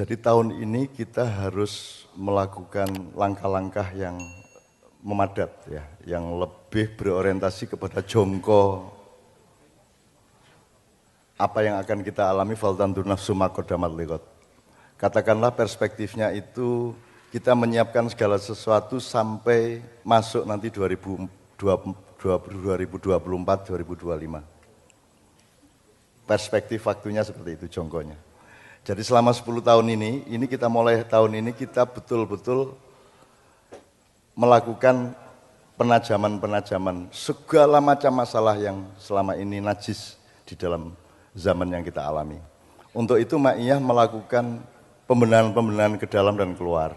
Jadi tahun ini kita harus melakukan langkah-langkah yang memadat ya, yang lebih berorientasi kepada jongko apa yang akan kita alami faltandur nafsu ma qaddamat liqad. Katakanlah perspektifnya itu kita menyiapkan segala sesuatu sampai masuk nanti 2024, 2025. Perspektif waktunya seperti itu jongkonya. Jadi selama 10 tahun ini kita mulai tahun ini kita betul-betul melakukan penajaman-penajaman segala macam masalah yang selama ini najis di dalam zaman yang kita alami. Untuk itu Ma'iyah melakukan pembenahan-pembenahan ke dalam dan keluar.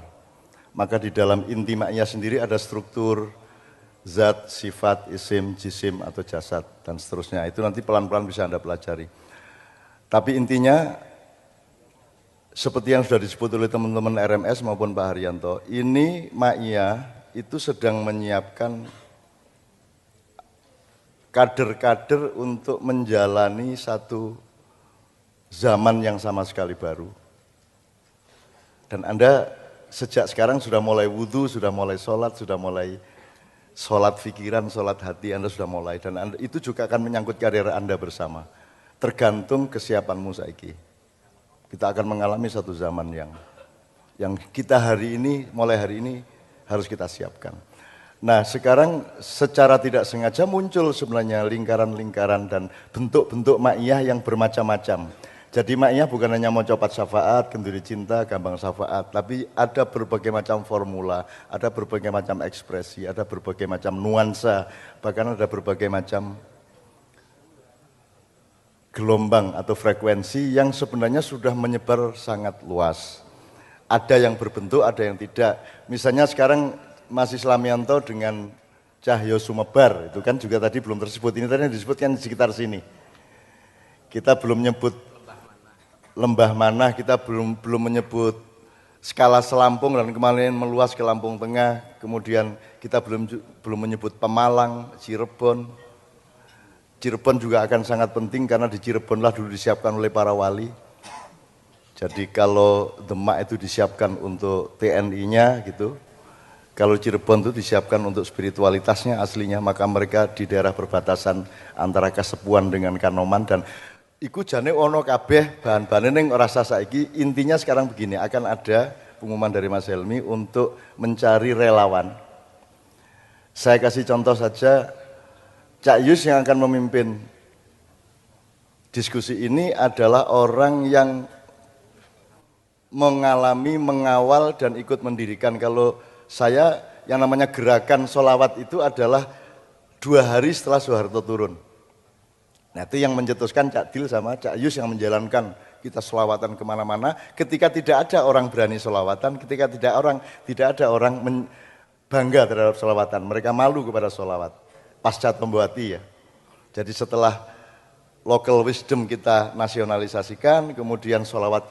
Maka di dalam inti Ma'iyah sendiri ada struktur zat, sifat, isim, jisim atau jasad dan seterusnya. Itu nanti pelan-pelan bisa Anda pelajari. Tapi intinya seperti yang sudah disebut oleh teman-teman RMS maupun Pak Haryanto, ini Ma'iyah itu sedang menyiapkan kader-kader untuk menjalani satu zaman yang sama sekali baru. Dan Anda sejak sekarang sudah mulai wudhu, sudah mulai sholat, sudah mulai sholat pikiran, sholat hati, Anda sudah mulai. Dan itu juga akan menyangkut karir Anda bersama. Tergantung kesiapanmu saiki. Kita akan mengalami satu zaman yang kita mulai hari ini harus kita siapkan. Nah sekarang secara tidak sengaja muncul sebenarnya lingkaran-lingkaran dan bentuk-bentuk Ma'iyah yang bermacam-macam. Jadi Ma'iyah bukan hanya mau copat syafaat, kenduri cinta, gambang syafaat, tapi ada berbagai macam formula, ada berbagai macam ekspresi, ada berbagai macam nuansa, bahkan ada berbagai macam gelombang atau frekuensi yang sebenarnya sudah menyebar sangat luas. Ada yang berbentuk, ada yang tidak. Misalnya sekarang Mas Islamianto dengan Cahyo Sumebar, itu kan juga tadi belum tersebut. Ini tadi yang disebutkan di sekitar sini. Kita belum menyebut lembah mana, kita belum menyebut skala Selampung dan kemarin meluas ke Lampung Tengah. Kemudian kita belum menyebut Pemalang, Cirebon. Cirebon juga akan sangat penting karena di Cirebonlah dulu disiapkan oleh para wali. Jadi kalau Demak itu disiapkan untuk TNI-nya gitu, kalau Cirebon itu disiapkan untuk spiritualitasnya aslinya, maka mereka di daerah perbatasan antara Kasepuan dengan Kanoman dan iku jane ono kabeh bahan-bahane ning ora sah saiki. Intinya sekarang begini, akan ada pengumuman dari Mas Helmi untuk mencari relawan. Saya kasih contoh saja. Cak Yus yang akan memimpin diskusi ini adalah orang yang mengalami, mengawal dan ikut mendirikan. Kalau saya yang namanya gerakan sholawat itu adalah 2 hari setelah Soeharto turun. Nah itu yang mencetuskan Cak Dil sama Cak Yus yang menjalankan kita sholawatan kemana-mana. Ketika tidak ada orang berani sholawatan, ketika tidak ada orang bangga terhadap sholawatan, mereka malu kepada sholawat. Pasca pembuati ya. Jadi setelah local wisdom kita nasionalisasikan, kemudian sholawat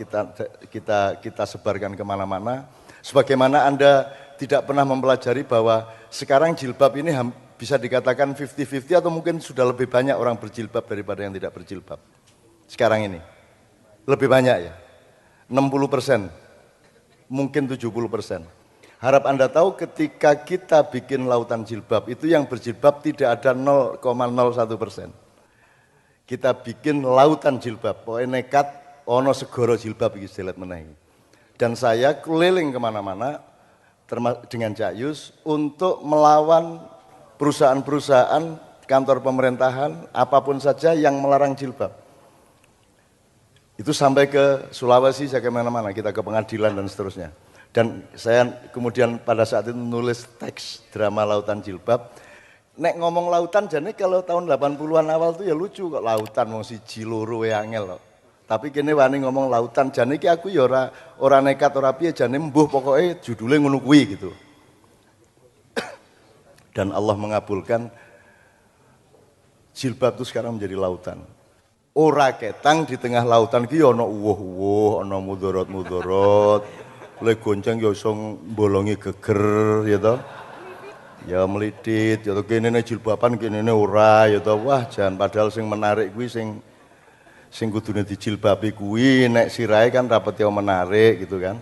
kita sebarkan kemana-mana. Sebagaimana Anda tidak pernah mempelajari bahwa sekarang jilbab ini bisa dikatakan 50-50 atau mungkin sudah lebih banyak orang berjilbab daripada yang tidak berjilbab. Sekarang ini. Lebih banyak ya. 60%, mungkin 70%. Harap Anda tahu ketika kita bikin lautan jilbab, itu yang berjilbab tidak ada 0,01%. Kita bikin lautan jilbab, pokoknya nekat, ono segoro jilbab istilah menahi. Dan saya keliling kemana-mana dengan Cak Yus untuk melawan perusahaan-perusahaan, kantor pemerintahan, apapun saja yang melarang jilbab. Itu sampai ke Sulawesi, saya kemana-mana, kita ke pengadilan dan seterusnya. Dan saya kemudian pada saat itu nulis teks drama Lautan Jilbab. Nek ngomong lautan, jadi kalau tahun 80-an awal itu ya lucu kok lautan, mau siji loro angel kok. Tapi kini wani ngomong lautan, jadi aku ya ora nekat ora piye, jadi mbuh pokoknya judulnya ngono kuwi gitu. Dan Allah mengabulkan jilbab itu sekarang menjadi lautan. Ora ketang di tengah lautan ki ana uwuh-uwuh, ana mudorot-mudorot. Oleh gonceng ya iso bolongi geger ya toh. Ya melidit ya toh kene jilbaban kene ora ya toh. Wah jan padahal sing menarik kuwi sing sing kudune dijilbabi kuwi nek sirahe kan rapet menarik gitu kan.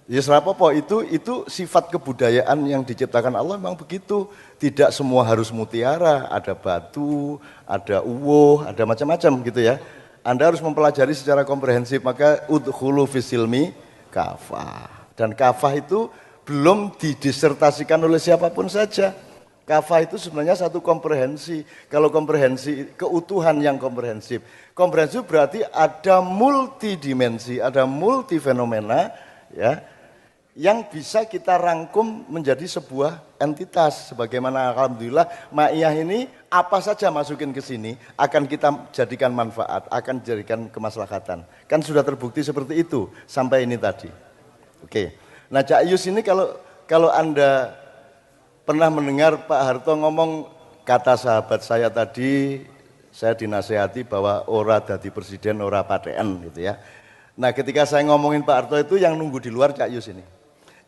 Ya serapopo itu sifat kebudayaan yang diciptakan Allah memang begitu. Tidak semua harus mutiara, ada batu, ada uwuh, ada macam-macam gitu ya. Anda harus mempelajari secara komprehensif, maka udkhulu fisilmi kafah. Dan kafah itu belum didisertasikan oleh siapapun saja. Kafah itu sebenarnya satu komprehensi. Kalau komprehensi, keutuhan yang komprehensif. Komprehensif berarti ada multidimensi, ada multifenomena ya, yang bisa kita rangkum menjadi sebuah entitas. Sebagaimana alhamdulillah Ma'iyah ini apa saja masukin ke sini akan kita jadikan manfaat, akan jadikan kemaslahatan. Kan sudah terbukti seperti itu sampai ini tadi. Oke. Nah, Cak Yus ini kalau Anda pernah mendengar Pak Harto ngomong, kata sahabat saya tadi, saya dinasehati bahwa ora dadi presiden, ora paten gitu ya. Nah, ketika saya ngomongin Pak Harto itu yang nunggu di luar Cak Yus ini.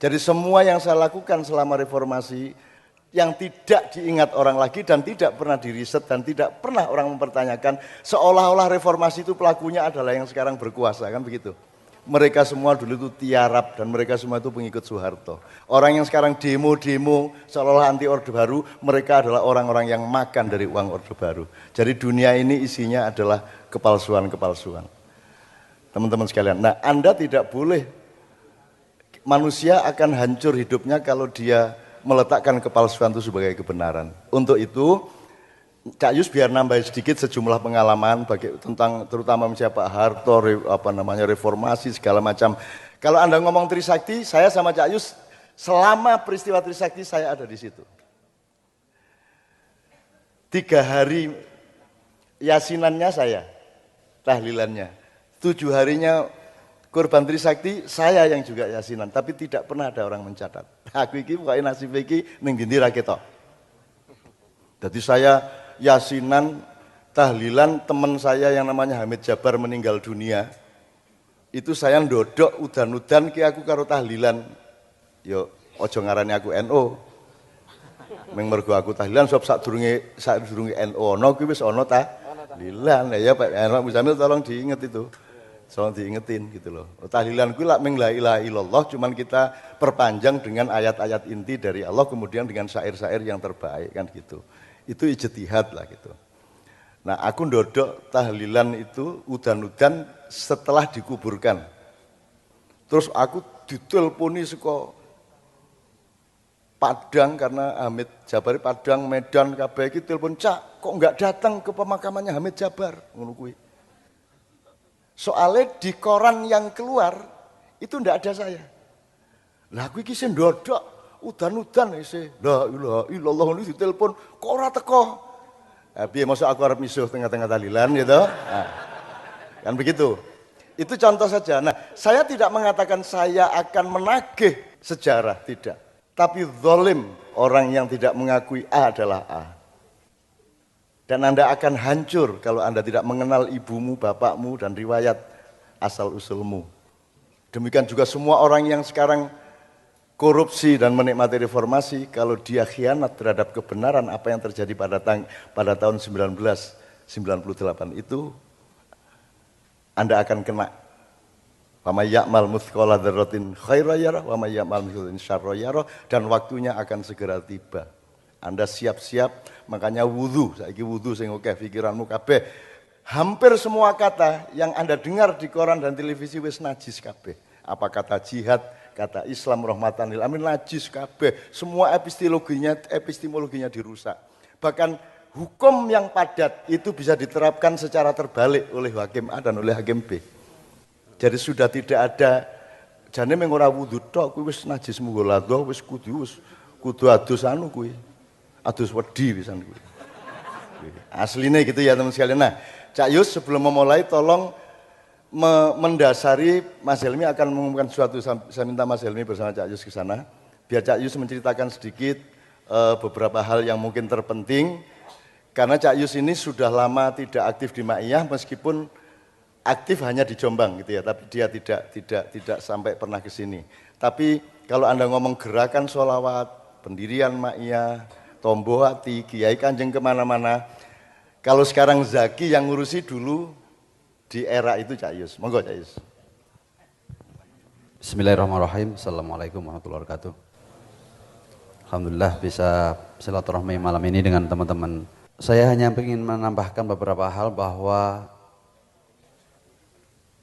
Jadi semua yang saya lakukan selama reformasi yang tidak diingat orang lagi dan tidak pernah diriset dan tidak pernah orang mempertanyakan, seolah-olah reformasi itu pelakunya adalah yang sekarang berkuasa, kan begitu. Mereka semua dulu itu tiarap dan mereka semua itu pengikut Soeharto. Orang yang sekarang demo-demo seolah-olah anti Orde Baru, mereka adalah orang-orang yang makan dari uang Orde Baru. Jadi dunia ini isinya adalah kepalsuan-kepalsuan. Teman-teman sekalian, nah Anda tidak boleh, manusia akan hancur hidupnya kalau dia meletakkan kepalsuan itu sebagai kebenaran. Untuk itu, Cak Yus biar nambah sedikit sejumlah pengalaman tentang terutama misalnya Pak Harto, reformasi segala macam. Kalau Anda ngomong Trisakti, saya sama Cak Yus selama peristiwa Trisakti saya ada di situ. 3 hari yasinannya saya, tahlilannya. 7 harinya korban Trisakti, saya yang juga yasinan, tapi tidak pernah ada orang mencatat. Aku iki pokoknya nasib iki ning ndi ra ketok. Jadi saya yasinan, tahlilan, teman saya yang namanya Hamid Jabar meninggal dunia. Itu saya ndodok udan-udan ki aku karo tahlilan. Yo aja ngarani aku NU. Ming mergo aku tahlilan sebab sadurunge NU ana kuwi wis ana tahlilan. Ya Pak Enak Musamil tolong diinget itu. Tolong diingetin gitu loh. Tahlilan kuwi lak ming la ilaha illallah, cuman kita perpanjang dengan ayat-ayat inti dari Allah kemudian dengan syair-syair yang terbaik kan gitu. Itu ijtihad lah gitu. Nah aku ndodok tahlilan itu udan-udan setelah dikuburkan. Terus aku diteleponi saka Padang karena Hamid Jabar Padang, Medan, kabeh iki telepon, "Cak, kok enggak datang ke pemakamannya Hamid Jabar?" Ngono kuwi. Soalnya di koran yang keluar itu ndak ada saya. Lah aku iki sing ndodok udan-udan isih la ilaha illallah ini ditelepon kok ora teko. Piye mosok aku arep misuh tengah-tengah tahlilan gitu. Nah, kan begitu. Itu contoh saja. Nah, saya tidak mengatakan saya akan menagih sejarah, tidak. Tapi zalim orang yang tidak mengakui A adalah A. Dan Anda akan hancur kalau Anda tidak mengenal ibumu, bapakmu, dan riwayat asal-usulmu. Demikian juga semua orang yang sekarang korupsi dan menikmati reformasi, kalau dia khianat terhadap kebenaran apa yang terjadi pada tahun 1998 itu, Anda akan kena. Wa may ya'mal mithqala dzarratin khairan yarah wa may ya'mal mithqala dzarratin syarran yarah, dan waktunya akan segera tiba. Anda siap-siap, makanya wudu, saiki wudu sing akeh pikiranmu kabeh. Hampir semua kata yang Anda dengar di koran dan televisi wis najis kabeh. Apa kata jihad, kata Islam rahmatan lil alamin najis kabeh. Semua epistemologinya dirusak. Bahkan hukum yang padat itu bisa diterapkan secara terbalik oleh hakim A dan oleh hakim B. Jadi sudah tidak ada jane mung ora wudu tok kuwi wis najis munggo ladha wis kudu adus anu kuwi. Adus wedi pisan kuwi. Asline gitu ya teman sekalian. Nah, Cak Yus sebelum memulai tolong mendasari Mas Helmi akan mengumumkan sesuatu. Saya minta Mas Helmi bersama Cak Yus ke sana. Biar Cak Yus menceritakan sedikit beberapa hal yang mungkin terpenting. Karena Cak Yus ini sudah lama tidak aktif di Ma'iyah meskipun aktif hanya di Jombang gitu ya, tapi dia tidak sampai pernah ke sini. Tapi kalau Anda ngomong gerakan sholawat, pendirian Ma'iyah, Tombo Hati, Kiai Kanjeng kemana-mana. Kalau sekarang Zaki yang ngurusi dulu di era itu Cak Yus. Monggo Cak Yus. Bismillahirrahmanirrahim. Assalamualaikum warahmatullahi wabarakatuh. Alhamdulillah bisa silaturahmi malam ini dengan teman-teman. Saya hanya ingin menambahkan beberapa hal bahwa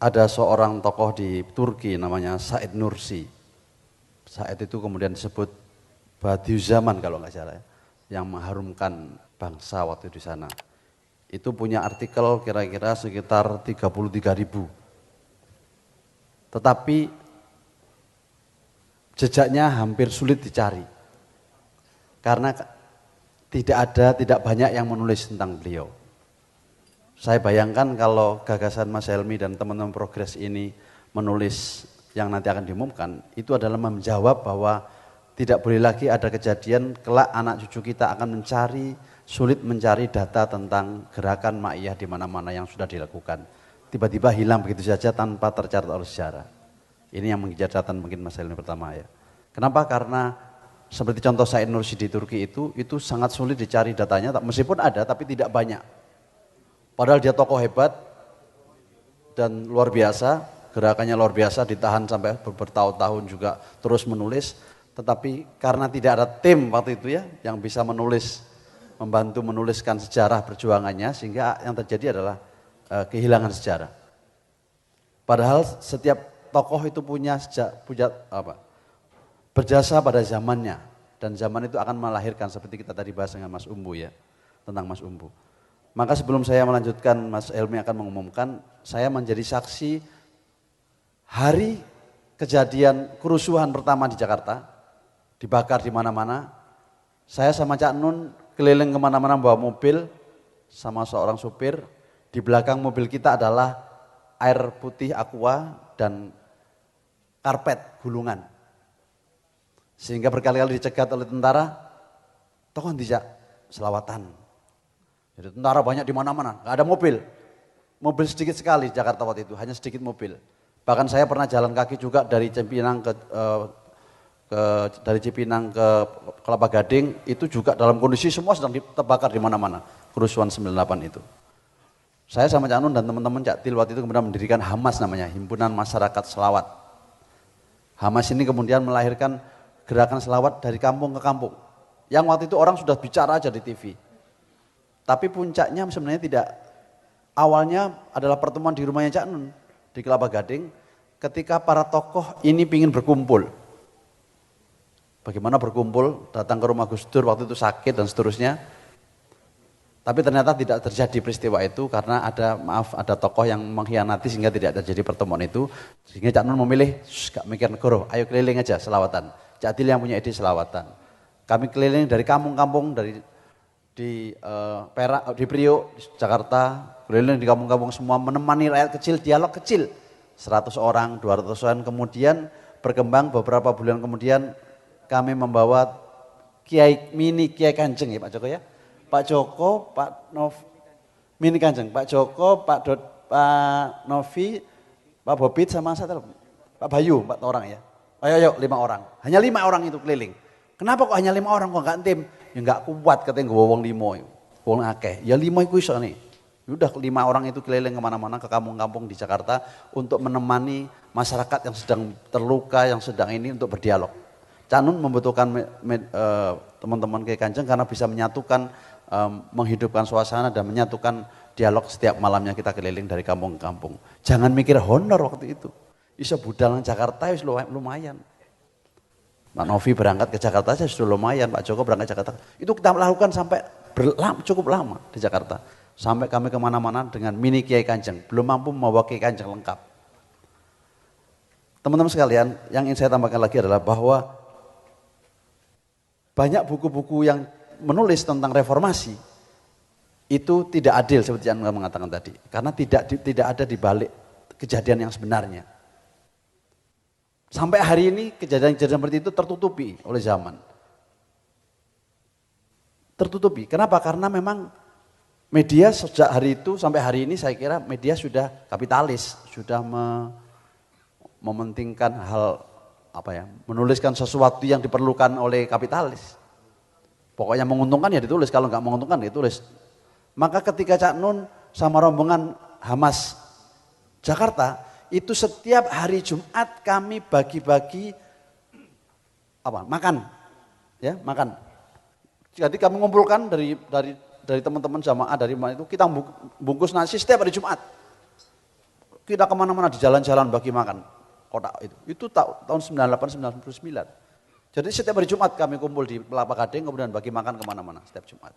ada seorang tokoh di Turki namanya Said Nursi. Said itu kemudian disebut Badiüzzaman kalau nggak salah, yang mengharumkan bangsa waktu di sana. Itu punya artikel kira-kira sekitar 33.000. Tetapi jejaknya hampir sulit dicari karena tidak banyak yang menulis tentang beliau. Saya bayangkan kalau gagasan Mas Helmi dan teman-teman Progres ini menulis yang nanti akan diumumkan, itu adalah menjawab bahwa tidak boleh lagi ada kejadian kelak anak cucu kita akan sulit mencari data tentang gerakan Ma'iyah di mana-mana yang sudah dilakukan. Tiba-tiba hilang begitu saja tanpa tercatat oleh sejarah. Ini yang menjadi catatan mungkin Mas Helmi pertama ya. Kenapa? Karena seperti contoh Said Nursi di Turki itu sangat sulit dicari datanya, meskipun ada tapi tidak banyak. Padahal dia tokoh hebat dan luar biasa, gerakannya luar biasa, ditahan sampai bertahun-tahun juga terus menulis. Tetapi karena tidak ada tim waktu itu ya yang bisa membantu menuliskan sejarah perjuangannya, sehingga yang terjadi adalah kehilangan sejarah. Padahal setiap tokoh itu berjasa pada zamannya, dan zaman itu akan melahirkan seperti kita tadi bahas dengan Mas Umbu ya, tentang Mas Umbu. Maka sebelum saya melanjutkan, Mas Helmi akan mengumumkan, saya menjadi saksi hari kejadian kerusuhan pertama di Jakarta, dibakar di mana-mana. Saya sama Cak Nun keliling kemana-mana bawa mobil sama seorang supir. Di belakang mobil kita adalah air putih aqua dan karpet gulungan. Sehingga berkali-kali dicegat oleh tentara, tokoh tidak selawatan. Jadi tentara banyak di mana-mana, nggak ada mobil. Mobil sedikit sekali di Jakarta waktu itu, hanya sedikit mobil. Bahkan saya pernah jalan kaki juga dari Cipinang ke Kelapa Gading, itu juga dalam kondisi semua sedang terbakar di mana-mana. Kerusuhan 98 itu. Saya sama Cak Nun dan teman-teman Cak Til waktu itu kemudian mendirikan Hamas namanya, Himpunan Masyarakat Selawat. Hamas ini kemudian melahirkan gerakan selawat dari kampung ke kampung. Yang waktu itu orang sudah bicara aja di TV. Tapi puncaknya sebenarnya tidak. Awalnya adalah pertemuan di rumahnya Cak Nun di Kelapa Gading ketika para tokoh ini ingin berkumpul. Bagaimana berkumpul, datang ke rumah Gus Dur waktu itu sakit dan seterusnya. Tapi ternyata tidak terjadi peristiwa itu karena ada tokoh yang mengkhianati sehingga tidak terjadi pertemuan itu. Sehingga Cak Nun memilih, gak mikir negara, ayo keliling aja selawatan. Cak Til yang punya ide selawatan. Kami keliling dari kampung-kampung, di Perak, di Priok, di Jakarta, keliling di kampung-kampung semua, menemani rakyat kecil, dialog kecil. 100 orang, 200 orang, kemudian berkembang beberapa bulan kemudian kami membawa mini Kiai Kanjeng ya Pak Joko ya. Pak Joko, Pak mini Kanjeng, Pak Joko, Pak Novi, Pak Bobit sama Pak Bayu, 4 orang ya. Ayo 5 orang, hanya 5 orang itu keliling. Kenapa kok hanya 5 orang kok enggak tim? Ya enggak kuat katanya gue wong 5, wong akeh. Ya 5 itu iso nih. Udah 5 orang itu keliling kemana-mana ke kampung-kampung di Jakarta untuk menemani masyarakat yang sedang terluka, yang sedang ini untuk berdialog. Cak Nun membutuhkan teman-teman Kiai Kanjeng karena bisa menyatukan, menghidupkan suasana dan menyatukan dialog setiap malamnya kita keliling dari kampung ke kampung. Jangan mikir honor waktu itu. Iso budal Jakarta wis lumayan. Pak Novi berangkat ke Jakarta saja sudah lumayan, Pak Joko berangkat ke Jakarta. Itu kita lakukan sampai cukup lama di Jakarta. Sampai kami kemana-mana dengan mini Kiai Kanjeng, belum mampu membawa Kiai Kanjeng lengkap. Teman-teman sekalian, yang ingin saya tambahkan lagi adalah bahwa banyak buku-buku yang menulis tentang reformasi itu tidak adil seperti yang Anda mengatakan tadi, karena tidak ada di balik kejadian yang sebenarnya. Sampai hari ini kejadian-kejadian seperti itu tertutupi oleh zaman. Tertutupi. Kenapa? Karena memang media sejak hari itu sampai hari ini saya kira media sudah kapitalis, sudah mementingkan hal menuliskan sesuatu yang diperlukan oleh kapitalis. Pokoknya menguntungkan ya ditulis, kalau nggak menguntungkan ditulis. Maka ketika Cak Nun sama rombongan Hamas Jakarta, itu setiap hari Jumat kami bagi-bagi makan. Ya, makan. Jadi kami mengumpulkan dari teman-teman jamaah dari mana itu, kita bungkus nasi setiap hari Jumat. Kita kemana-mana di jalan-jalan bagi makan kotak itu. Itu tahun 98-99. Jadi setiap hari Jumat kami kumpul di Kelapa Gading, kemudian bagi makan kemana-mana setiap Jumat.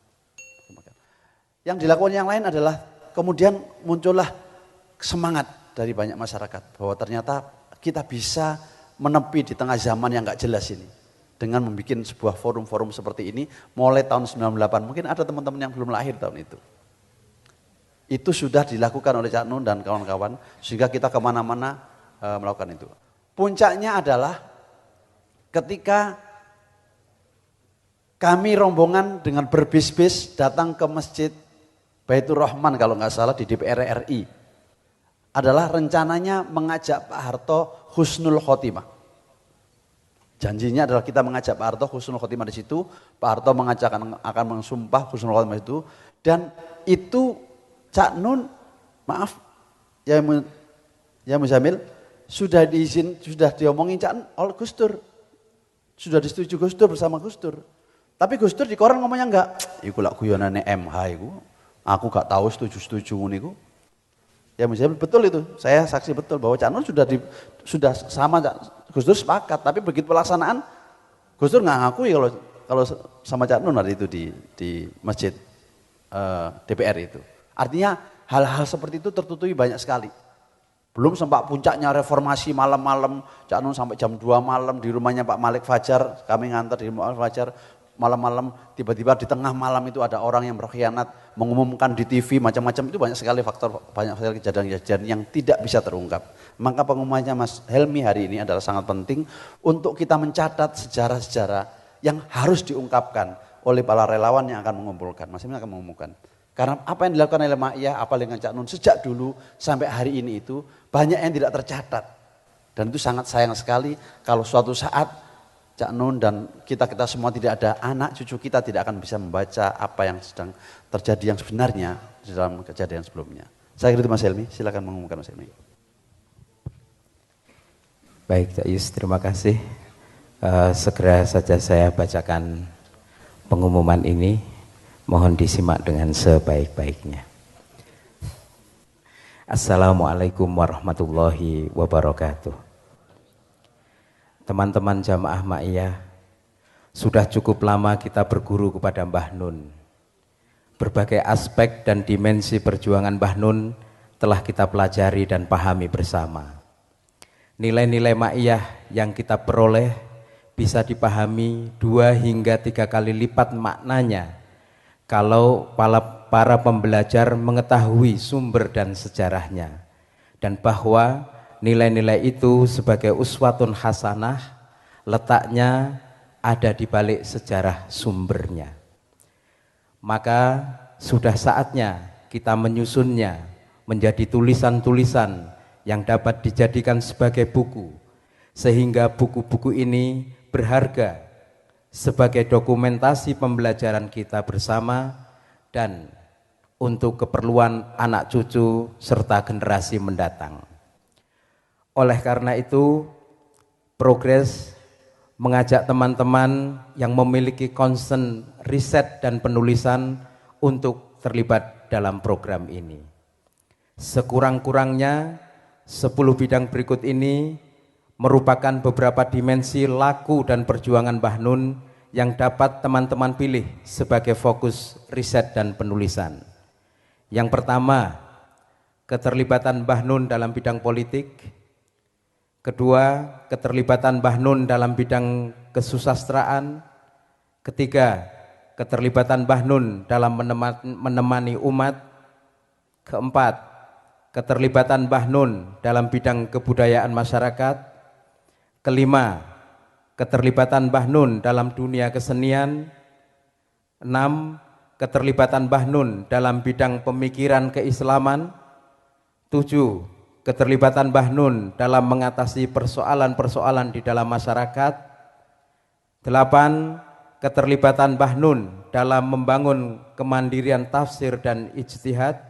Yang dilakukan yang lain adalah kemudian muncullah semangat dari banyak masyarakat bahwa ternyata kita bisa menepi di tengah zaman yang gak jelas ini dengan membuat sebuah forum-forum seperti ini mulai tahun 98. Mungkin ada teman-teman yang belum lahir tahun itu. Itu sudah dilakukan oleh Cak Nun dan kawan-kawan sehingga kita kemana-mana melakukan itu. Puncaknya adalah ketika kami rombongan dengan berbis-bis datang ke Masjid Baitur Rahman kalau nggak salah di DPR RI. Adalah rencananya mengajak Pak Harto husnul khotimah. Janjinya adalah kita mengajak Pak Harto husnul khotimah di situ. Pak Harto akan mensumpah husnul khotimah itu. Dan itu Cak Nun, maaf, ya Muzamil, sudah diomongin Cak Nun oleh Gus Dur. Sudah disetujui Gus Dur bersama Gus Dur. Tapi Gus Dur di koran ngomongnya enggak. Iku lak guyonane MH iku. Aku gak tahu setuju niku. Ya Muzamil betul itu. Saya saksi betul bahwa Cak Nun sudah sama Gus Dur sepakat, tapi begitu pelaksanaan Gus Dur nggak ngakui kalau sama Cak Nun hari itu di masjid DPR itu. Artinya hal-hal seperti itu tertutupi banyak sekali. Belum sempat puncaknya reformasi malam-malam, Cak Nun sampai jam 2 malam di rumahnya Pak Malik Fajar, kami ngantar di rumah Fajar malam-malam, tiba-tiba di tengah malam itu ada orang yang berkhianat, mengumumkan di TV macam-macam, itu banyak sekali faktor, banyak sekali kejadian-kejadian yang tidak bisa terungkap. Maka pengumumannya Mas Helmi hari ini adalah sangat penting untuk kita mencatat sejarah-sejarah yang harus diungkapkan oleh para relawan yang akan mengumpulkan. Mas Helmi akan mengumumkan. Karena apa yang dilakukan oleh Ma'iyah, apa dengan Cak Nun sejak dulu sampai hari ini itu banyak yang tidak tercatat. Dan itu sangat sayang sekali kalau suatu saat Cak Nun dan kita semua tidak ada anak cucu kita tidak akan bisa membaca apa yang sedang terjadi yang sebenarnya di dalam kejadian sebelumnya. Saya kira itu Mas Helmi, silakan mengumumkan Mas Helmi. Baik Cak Yus, terima kasih. Segera saja saya bacakan pengumuman ini. Mohon disimak dengan sebaik-baiknya. Assalamualaikum warahmatullahi wabarakatuh. Teman-teman jamaah Ma'iyah, sudah cukup lama kita berguru kepada Mbah Nun. Berbagai aspek dan dimensi perjuangan Mbah Nun telah kita pelajari dan pahami bersama. Nilai-nilai Ma'iyah yang kita peroleh bisa dipahami 2 hingga 3 kali lipat maknanya kalau para pembelajar mengetahui sumber dan sejarahnya, dan bahwa nilai-nilai itu sebagai uswatun hasanah letaknya ada di balik sejarah sumbernya. Maka sudah saatnya kita menyusunnya menjadi tulisan-tulisan yang dapat dijadikan sebagai buku, sehingga buku-buku ini berharga sebagai dokumentasi pembelajaran kita bersama dan untuk keperluan anak cucu serta generasi mendatang. Oleh karena itu, Progres mengajak teman-teman yang memiliki concern riset dan penulisan untuk terlibat dalam program ini. Sekurang-kurangnya 10 bidang berikut ini merupakan beberapa dimensi laku dan perjuangan Mbah Nun yang dapat teman-teman pilih sebagai fokus riset dan penulisan. Yang pertama, keterlibatan Mbah Nun dalam bidang politik. Kedua, keterlibatan Mbah Nun dalam bidang kesusastraan. Ketiga, keterlibatan Mbah Nun dalam menemani umat. Keempat, keterlibatan Mbah Nun dalam bidang kebudayaan masyarakat. Kelima, keterlibatan Mbah Nun dalam dunia kesenian. 6, keterlibatan Mbah Nun dalam bidang pemikiran keislaman. 7, keterlibatan Mbah Nun dalam mengatasi persoalan-persoalan di dalam masyarakat. 8, keterlibatan Mbah Nun dalam membangun kemandirian tafsir dan ijtihad.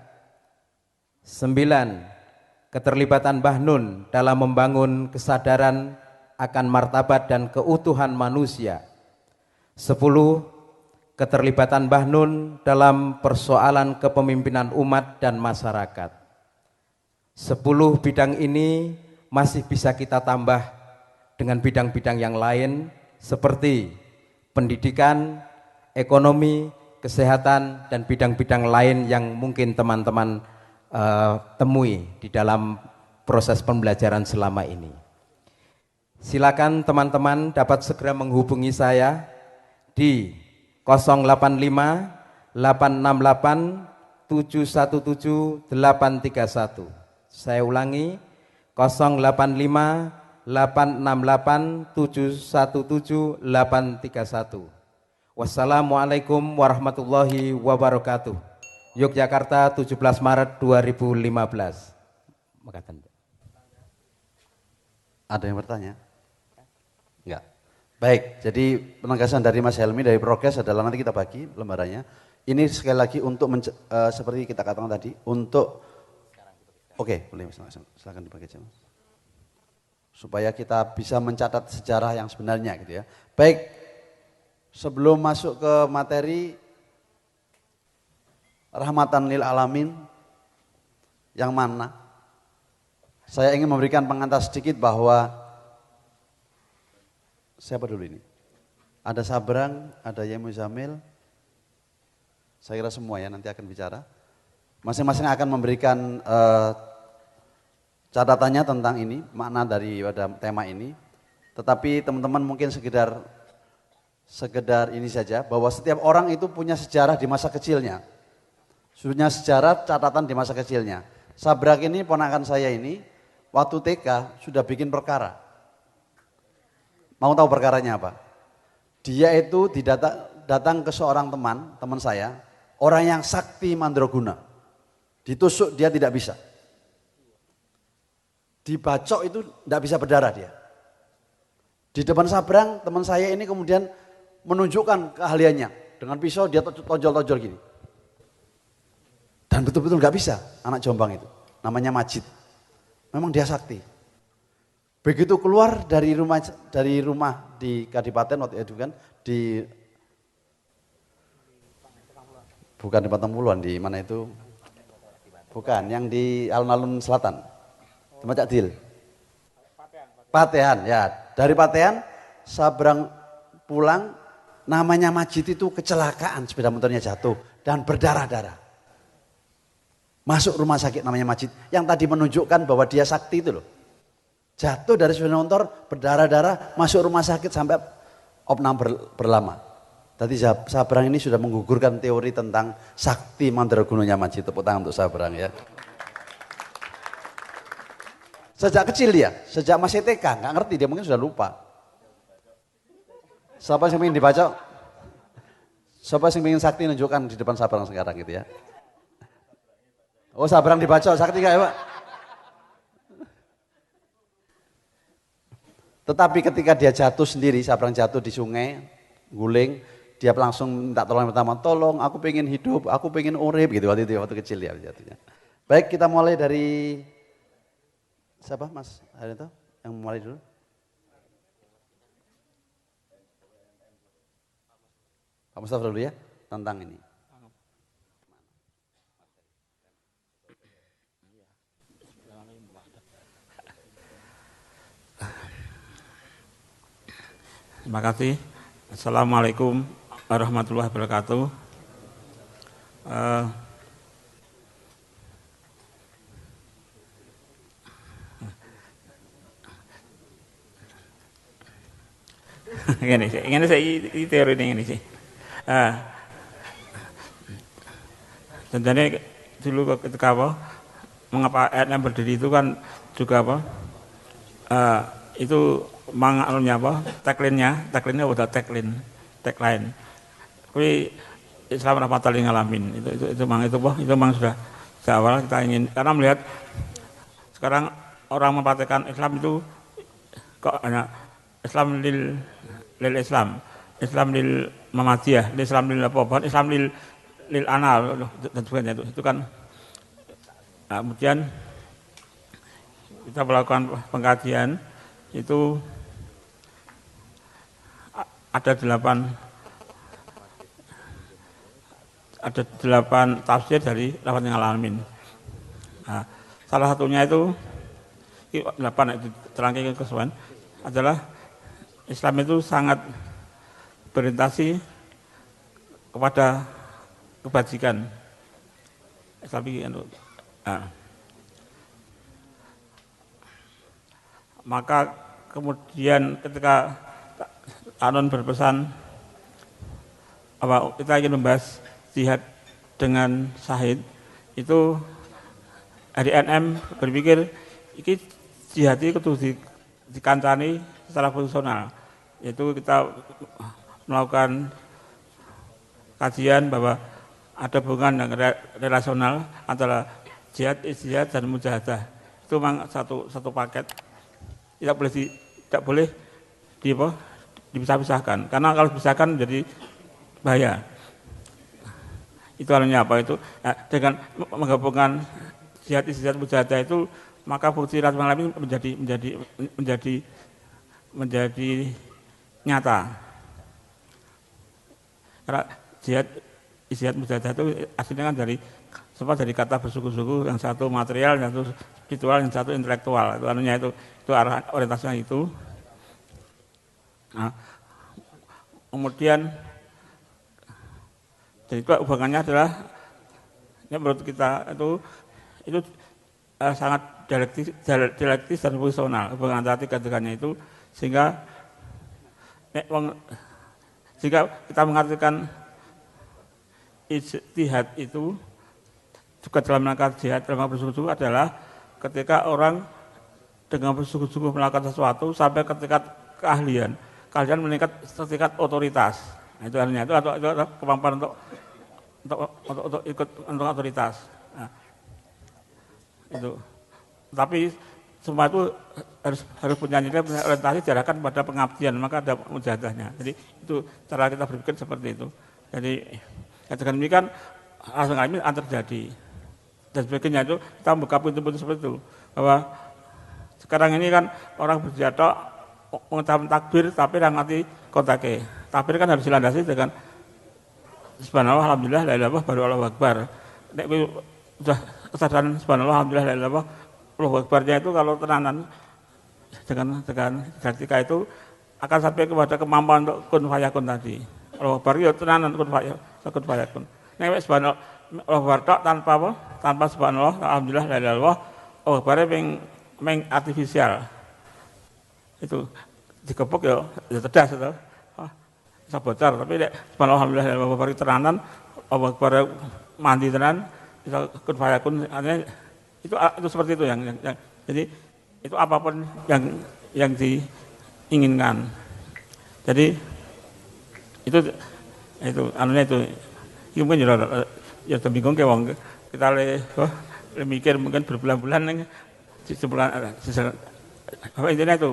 9, keterlibatan Mbah Nun dalam membangun kesadaran akan martabat dan keutuhan manusia. 10. Keterlibatan Mbah Nun dalam persoalan kepemimpinan umat dan masyarakat. 10 bidang ini masih bisa kita tambah dengan bidang-bidang yang lain seperti pendidikan, ekonomi, kesehatan, dan bidang-bidang lain yang mungkin teman-teman temui di dalam proses pembelajaran selama ini. Silakan teman-teman dapat segera menghubungi saya di 085 868 717 831. Saya ulangi 085 868 717 831. Wassalamualaikum warahmatullahi wabarakatuh. Yogyakarta 17 Maret 2015. Makatan. Ada yang bertanya? Enggak. Baik, jadi penegasan dari Mas Helmi dari Progres adalah nanti kita bagi lembarannya. Ini sekali lagi untuk seperti kita katakan tadi, untuk oke, boleh silakan dibagi aja Mas. Supaya kita bisa mencatat sejarah yang sebenarnya gitu ya. Baik, sebelum masuk ke materi rahmatan lil alamin yang mana, saya ingin memberikan pengantar sedikit bahwa siapa dulu ini? Ada Sabrang, ada Yemu Zamil, saya kira semua ya nanti akan bicara. Masing-masing akan memberikan catatannya tentang ini, makna daripada tema ini. Tetapi teman-teman mungkin sekedar ini saja, bahwa setiap orang itu punya sejarah di masa kecilnya. Punya sejarah catatan di masa kecilnya. Sabrak ini ponakan saya ini, waktu TK sudah bikin perkara. Mau tahu perkaranya apa? Dia itu datang ke seorang teman saya, orang yang sakti mandraguna. Ditusuk dia tidak bisa. Dibacok itu tidak bisa berdarah dia. Di depan Sabrang, teman saya ini kemudian menunjukkan keahliannya. Dengan pisau dia tonjol-tonjol gini. Dan betul-betul nggak bisa anak Jombang itu. Namanya Majid. Memang dia sakti. Begitu keluar dari rumah di Kadipaten waktu itu kan, bukan di Patangpuluhan, di mana itu? Bukan, yang di alun-alun selatan. Tempat Cak Dil. Patean, ya. Dari Patean, Sabrang pulang, namanya Majid itu kecelakaan, sepeda motornya jatuh dan berdarah-darah. Masuk rumah sakit namanya Majid, yang tadi menunjukkan bahwa dia sakti itu loh. Jatuh dari sepeda motor, berdarah-darah, masuk rumah sakit sampai opnam berlama. Tadi Sabrang ini sudah menggugurkan teori tentang sakti mandragunanya Majid. Tepuk tangan untuk Sabrang ya. Sejak kecil dia, sejak masih TK, nggak ngerti, dia mungkin sudah lupa. Siapa yang ingin dibaca? Siapa yang ingin sakti menunjukkan di depan Sabrang sekarang gitu ya. Oh Sabrang dibaca, sakti nggak ya Pak? Tetapi ketika dia jatuh sendiri, Sabrang jatuh di sungai, guling, dia langsung minta tolong pertama, tolong aku pengen hidup, aku pengen urip gitu waktu kecil ya jatuhnya. Baik, kita mulai dari siapa Mas Harito yang mulai dulu? Pak Mustafa dulu ya tentang ini. Terima kasih. Assalamualaikum warahmatullahi wabarakatuh. Ini saya teori ini sih. Tentunya dulu ketika mengapa ayatnya berdiri itu kan juga itu mengalunya tagline-nya udah tagline. Tapi Islam rahmatan lil alamin itu memang sudah sejak awal kita ingin, karena melihat sekarang orang mempraktikkan Islam itu kok hanya Islam lil Islam, Islam lil Muhammadiyah, Islam lil apa, Islam lil anal dan sebagainya itu kan. Nah, kemudian kita melakukan pengkajian itu ada 8 tafsir dari Rahmatil Alamin. Nah, salah satunya itu 8 itu terangkai kesesuaian adalah Islam itu sangat berorientasi kepada kebajikan. Maka kemudian ketika Anon berpesan bahwa kita ingin membahas jihad dengan syahid, itu dari NM berpikir ini jihad itu kudu dikancani secara fungsional, yaitu kita melakukan kajian bahwa ada hubungan yang relasional antara jihad, istihad, dan mujahadah. Itu memang satu paket, tidak boleh dipisah-pisahkan, karena kalau dipisahkan menjadi bahaya. Itu artinya apa itu? Ya, dengan menggabungkan jihad, istihad, mujahadah itu, maka fungsi Rahmatil Alamin menjadi nyata. Karena jihad, istihad, mujahadah itu aslinya kan dari kata bersuku-suku, yang satu material, yang satu spiritual, yang satu intelektual. Itu artinya itu arah orientasinya itu. Nah, kemudian jadi hubungannya adalah menurut kita itu sangat dialektis dan fungsional hubungan antara tiga-tiganya itu, sehingga kita mengartikan ijtihad itu juga dalam rangka jihad dalam bersungguh-sungguh adalah ketika orang dengan bersungguh-sungguh melakukan sesuatu sampai ke tingkat keahlian meningkat tingkat otoritas. Nah, itu artinya itu kemampuan untuk ikut untuk otoritas. Nah, itu. Tapi semua itu harus punya nilai, punya orientasi diarahkan pada pengabdian, maka ada mujahadahnya. Jadi itu cara kita berpikir seperti itu. Jadi dengan demikian langsung ini akan terjadi. Dan sebagainya itu kita membuka pintu-pintu seperti itu. Bahwa sekarang ini kan orang berjatuh mengucapkan takbir tapi yang ngerti kontake. Takbir kan harus dilandasi dengan subhanallah, alhamdulillah, la ilaha illallah, baru Allahu akbar. Nek sudah kesadaran subhanallah, alhamdulillah, la ilaha illallah, Allahu akbarnya itu kalau tenanan dengan ketika itu akan sampai kepada kemampuan untuk kun fayakun tadi. Allahu akbar itu tenanan kun fayakun. Nek subhanallah Allahu akbar tanpa apa? Tanpa subhanallah, alhamdulillah, la ilaha illallah, Allahu akbar meng artifisial. Itu dikepuk ya cerdas itu. Bisa bocor, tapi nek subhanallah, alhamdulillah, la ilaha illallah tenanan, Allahu akbar mandi tenan, bisa kun fayakun, itu seperti itu yang jadi itu apapun yang diinginkan. Jadi itu anunya itu mungkin ya bingung ke wong kita mikir mungkin berbulan-bulan nih sebulan apa intinya itu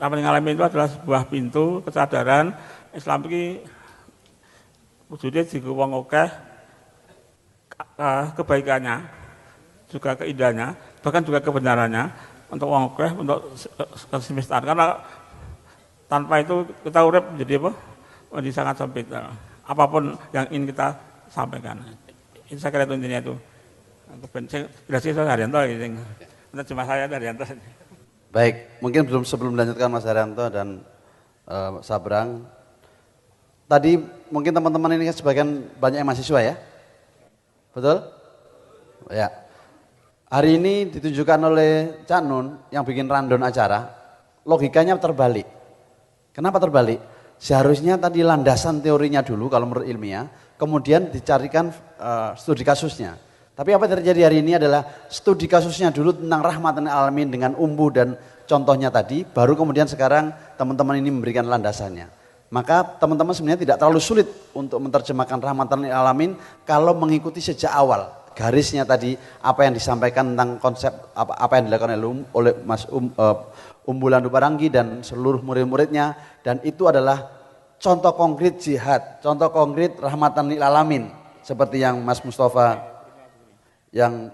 Rahmatil Alamin itu adalah sebuah pintu kesadaran Islam ini wujudnya jika wong akeh kebaikannya juga keindahannya bahkan juga kebenarannya untuk wong akeh untuk semesta, karena tanpa itu kita urip menjadi apa? Menjadi sangat sempit. Apapun yang ingin kita sampaikan. Itu saya kira itu intinya itu. Berarti saya Haryanto ini. Cuma saya Haryanto. Baik, mungkin sebelum melanjutkan Mas Haryanto dan Sabrang. Tadi mungkin teman-teman ini kan sebagian banyak yang mahasiswa ya? Betul? Ya. Hari ini ditunjukkan oleh Cak Nun yang bikin rundown acara. Logikanya terbalik. Kenapa terbalik? Seharusnya tadi landasan teorinya dulu kalau menurut ilmiah, kemudian dicarikan studi kasusnya. Tapi apa yang terjadi hari ini adalah studi kasusnya dulu tentang Rahmatil Alamin dengan umbu dan contohnya tadi, baru kemudian sekarang teman-teman ini memberikan landasannya. Maka teman-teman sebenarnya tidak terlalu sulit untuk menerjemahkan Rahmatil Alamin kalau mengikuti sejak awal. Garisnya tadi, apa yang disampaikan tentang konsep, apa yang dilakukan oleh Mas Umbulan Duparangi dan seluruh murid-muridnya, dan itu adalah contoh konkret jihad, contoh konkret Rahmatan lil Alamin, seperti yang Mas Mustafa yang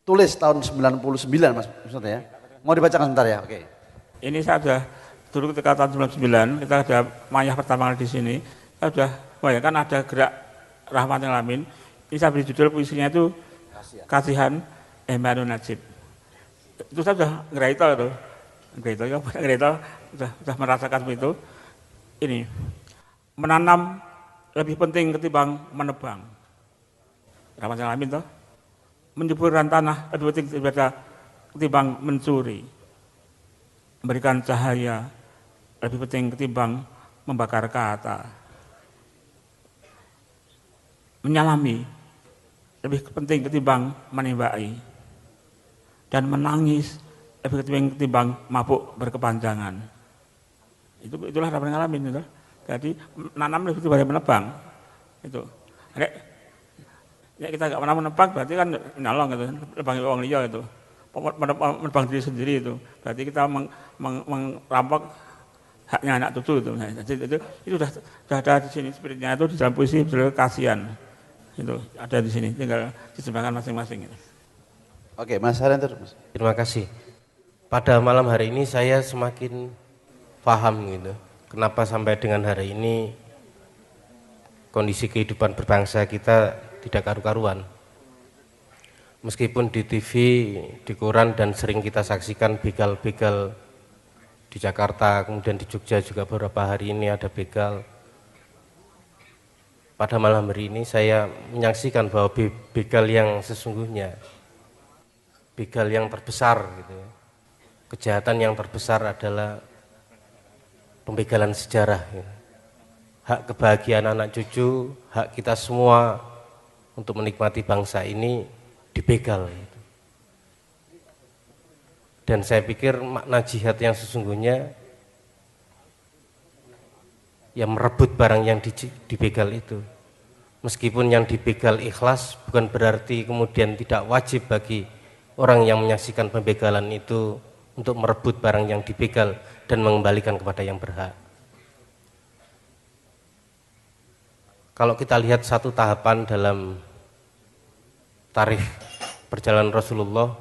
tulis tahun 99 Mas maksudnya ya. Mau dibacakan sebentar ya? Oke. Ini saya sudah dulu ketika tahun 99 kita ada mayah pertama kali di sini. Saya sudah bayangkan ada gerak Rahmatil Alamin. Ini saya beri judul puisinya itu Kasihan Emmanuel Najib. Itu saya sudah ngereito itu. Ngereito sudah merasakan itu. Ini menanam lebih penting ketimbang menebang. Rahmatil Alamin toh. Menyuburkan tanah lebih penting daripada ketimbang mencuri. Memberikan cahaya lebih penting ketimbang membakar kata. Menyalami lebih penting ketimbang menembaki. Dan menangis lebih penting ketimbang mabuk berkepanjangan. Itulah Rahmatil Alamin itu. Jadi menanam lebih penting daripada menebang. Itu. Ya kita nggak pernah menebang berarti kan nyolong gitu, nebangi orang liya itu, menebang diri sendiri itu, berarti kita merampok haknya anak cucu itu. Nah, jadi itu sudah ada di sini spiritnya itu di dalam puisi judul Kasihan itu ada di sini, tinggal diterjemahkan masing-masing. Oke, Mas Haryanto. Terima kasih. Pada malam hari ini saya semakin paham gitu, kenapa sampai dengan hari ini kondisi kehidupan berbangsa kita tidak karu-karuan. Meskipun di TV, di koran dan sering kita saksikan begal-begal di Jakarta, kemudian di Jogja juga beberapa hari ini ada begal. Pada malam hari ini saya menyaksikan bahwa begal yang sesungguhnya, begal yang terbesar gitu ya. Kejahatan yang terbesar adalah pembegalan sejarah gitu. Hak kebahagiaan anak cucu, hak kita semua untuk menikmati bangsa ini dibegal. Dan saya pikir makna jihad yang sesungguhnya yang merebut barang yang dibegal itu. Meskipun yang dibegal ikhlas, bukan berarti kemudian tidak wajib bagi orang yang menyaksikan pembegalan itu untuk merebut barang yang dibegal dan mengembalikan kepada yang berhak. Kalau kita lihat satu tahapan dalam tarikh perjalanan Rasulullah,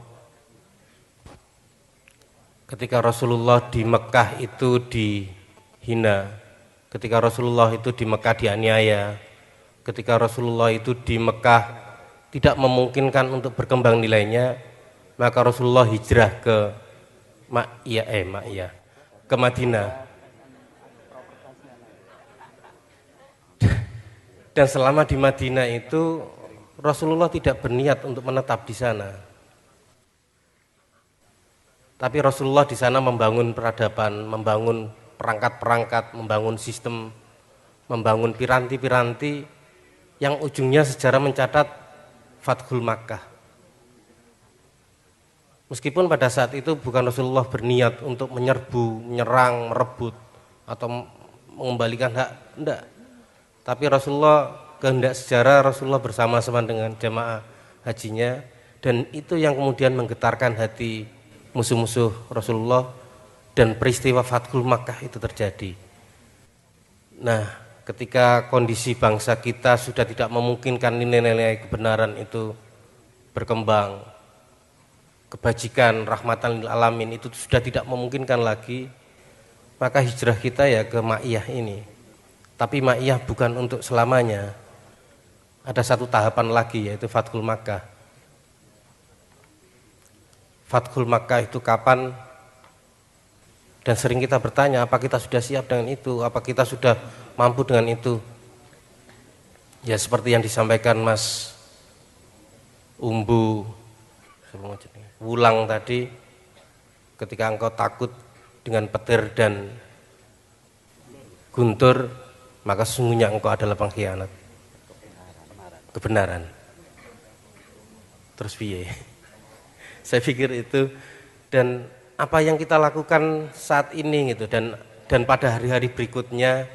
ketika Rasulullah di Mekah itu dihina, ketika Rasulullah itu di Mekah dianiaya, ketika Rasulullah itu di Mekah tidak memungkinkan untuk berkembang nilainya, maka Rasulullah hijrah ke ke Madinah. Dan selama di Madinah itu Rasulullah tidak berniat untuk menetap di sana. Tapi Rasulullah di sana membangun peradaban, membangun perangkat-perangkat, membangun sistem, membangun piranti-piranti yang ujungnya sejarah mencatat Fathul Makkah. Meskipun pada saat itu bukan Rasulullah berniat untuk menyerbu, menyerang, merebut atau mengembalikan hak, enggak. Tapi Rasulullah, kehendak sejarah Rasulullah bersama-sama dengan jamaah hajinya, dan itu yang kemudian menggetarkan hati musuh-musuh Rasulullah dan peristiwa Fathul Makkah itu terjadi. Nah, ketika kondisi bangsa kita sudah tidak memungkinkan nilai-nilai kebenaran itu berkembang, kebajikan, rahmatan lil alamin itu sudah tidak memungkinkan lagi, maka hijrah kita ya ke Ma'iyah ini. Tapi Ma'iyah bukan untuk selamanya. Ada satu tahapan lagi, yaitu Fathul Makkah. Fathul Makkah itu kapan? Dan sering kita bertanya, apa kita sudah siap dengan itu? Apa kita sudah mampu dengan itu? Ya seperti yang disampaikan Mas Umbu Wulang tadi, ketika engkau takut dengan petir dan guntur, maka sesungguhnya engkau adalah pengkhianat kebenaran. Terus piye? Saya pikir itu, dan apa yang kita lakukan saat ini gitu, dan pada hari-hari berikutnya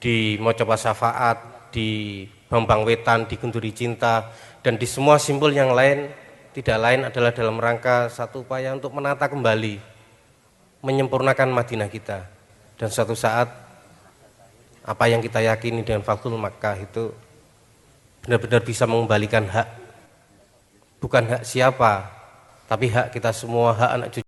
di Mocoba Syafaat, di Bambang Wetan, di Gunduri Cinta, dan di semua simbol yang lain, tidak lain adalah dalam rangka satu upaya untuk menata kembali, menyempurnakan Madinah kita. Dan suatu saat apa yang kita yakini dengan Fathul Makkah itu benar-benar bisa mengembalikan hak bukan hak siapa, tapi hak kita semua, hak anak cucu